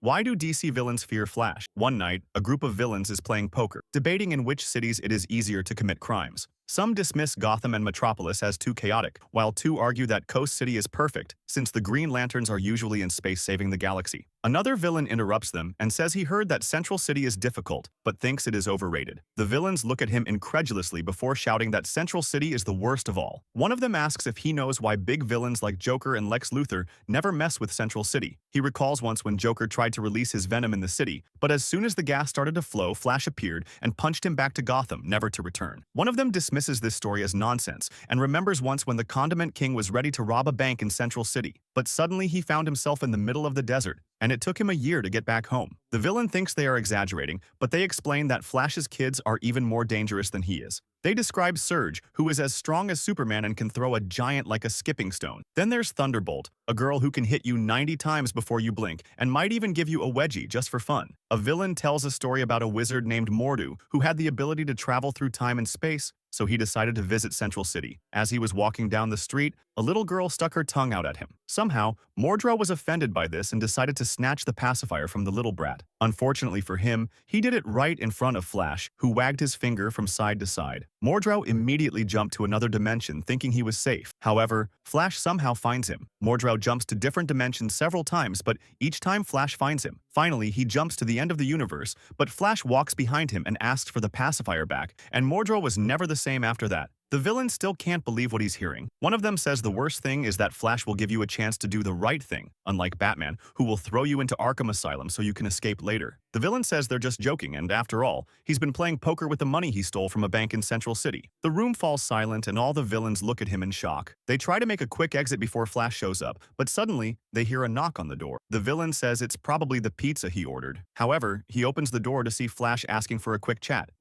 Why do DC villains fear Flash? One night, a group of villains is playing poker, debating in which cities it is easier to commit crimes. Some dismiss Gotham and Metropolis as too chaotic, while two argue that Coast City is perfect, since the Green Lanterns are usually in space saving the galaxy. Another villain interrupts them and says he heard that Central City is difficult, but thinks it is overrated. The villains look at him incredulously before shouting that Central City is the worst of all. One of them asks if he knows why big villains like Joker and Lex Luthor never mess with Central City. He recalls once when Joker tried to release his venom in the city, but as soon as the gas started to flow, Flash appeared and punched him back to Gotham, never to return. One of them dismisses this story as nonsense and remembers once when the Condiment King was ready to rob a bank in Central City, but suddenly he found himself in the middle of the desert, and it took him a year to get back home. The villain thinks they are exaggerating, but they explain that Flash's kids are even more dangerous than he is. They describe Surge, who is as strong as Superman and can throw a giant like a skipping stone. Then there's Thunderbolt, a girl who can hit you 90 times before you blink and might even give you a wedgie just for fun. A villain tells a story about a wizard named Mordo who had the ability to travel through time and space, so he decided to visit Central City. As he was walking down the street, a little girl stuck her tongue out at him. Somehow, Mordra was offended by this and decided to snatch the pacifier from the little brat. Unfortunately for him, he did it right in front of Flash, who wagged his finger from side to side. Mordra immediately jumped to another dimension, thinking he was safe. However, Flash somehow finds him. Mordra jumps to different dimensions several times, but each time Flash finds him. Finally, he jumps to the end of the universe, but Flash walks behind him and asks for the pacifier back, and Mordra was never the same after that. The villain still can't believe what he's hearing. One of them says the worst thing is that Flash will give you a chance to do the right thing, unlike Batman, who will throw you into Arkham Asylum so you can escape later. The villain says they're just joking, and after all, he's been playing poker with the money he stole from a bank in Central City. The room falls silent and all the villains look at him in shock. They try to make a quick exit before Flash shows up, but suddenly, they hear a knock on the door. The villain says it's probably the pizza he ordered. However, he opens the door to see Flash asking for a quick chat.